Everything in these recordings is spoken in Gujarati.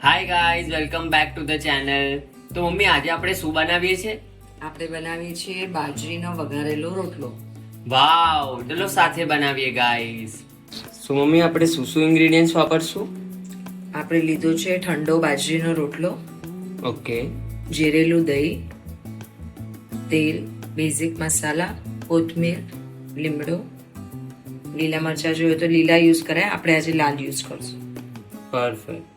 Hi guys, welcome back to the channel. તો મમ્મી, આજે આપણે શું બનાવીએ છીએ? આપણે બનાવીએ છીએ બાજરીનો વઘારેલો રોટલો. વાવ, ચલો સાથે બનાવીએ ગાઈઝ. સો મમ્મી, આપણે શું શું ઇન્ગ્રેડિયન્ટ્સ વાપરશું? આપણે લીધો છે ઠંડો બાજરીનો રોટલો, ઓકે. જીરેલું દહીં, તેલ, બેઝિક મસાલા, કોથમીર, લીમડો, લીલા મરચાં જોઈએ તો લીલા યુઝ કરાય, આપણે આજે લાલ યુઝ કરશું. પરફેક્ટ.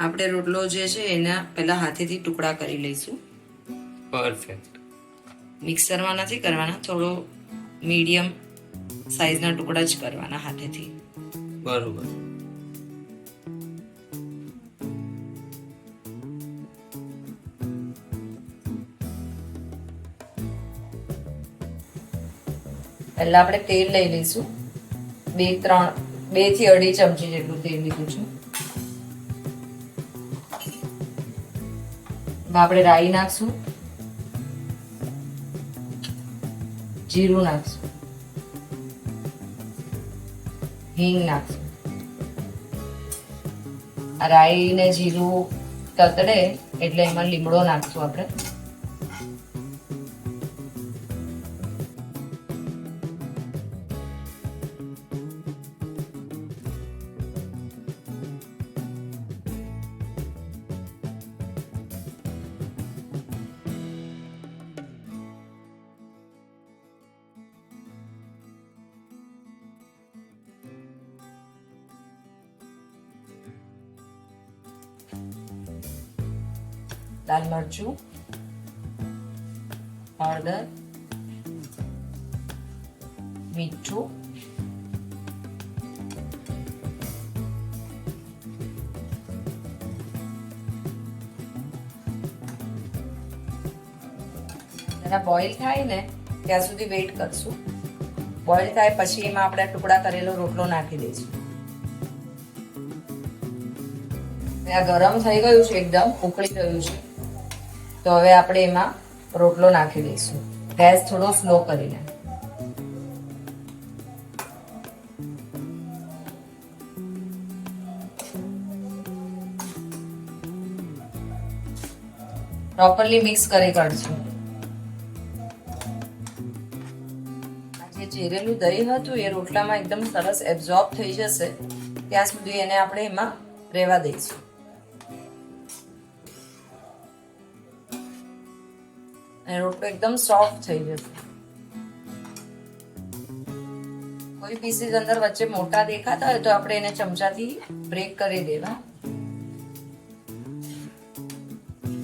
આપણે રોટલો જે છે એના પહેલા હાથેથી ટુકડા કરી લઈશું. પરફેક્ટ. મિક્સરમાં નથી કરવાના, થોડો મીડિયમ સાઈઝના ટુકડા જ કરવાના હાથેથી. બરોબર. પહેલા આપણે તેલ લઈ લઈશું. 2 થી અઢી ચમચી જેટલું તેલ લીધું છે. આપણે રાઈ નાખશું, જીરું નાખશું, હિંગ નાખશું. આ રાઈ ને જીરું તતડે એટલે એમાં લીમડો નાખશું આપણે. લાલ મરચું, હળદર, મીઠું, જરા બોઇલ થાય ને ત્યાં સુધી વેઇટ કરશું. બોઇલ થાય પછી એમાં આપણે ટુકડા કરેલો રોટલો નાખી દઈશું. આ ગરમ થઈ ગયું છે, એકદમ ઉકળી ગયું છે. તો હવે આપણે એમાં રોટલો નાખી દઈશું. ગેસ થોડો સ્લો કરીને. પ્રોપરલી મિક્સ કરી કાઢશું. જે ચીરેલું દહીં હતું એ રોટલામાં એકદમ સરસ એબ્ઝોર્બ થઈ જશે ત્યાં સુધી એને આપણે એમાં રહેવા દઈશું. અને રોટલો એકદમ સોફ્ટ થઈ જશે. કોઈ પીસીસ અંદર વચ્ચે મોટા દેખાતા હોય તો આપણે એને ચમચાથી બ્રેક કરી દેવા.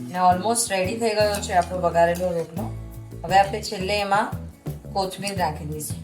અને ઓલમોસ્ટ રેડી થઈ ગયો છે આપણો વઘારેલો રોટલો. હવે આપણે છેલ્લે એમાં કોથમીર નાખી દઈશું.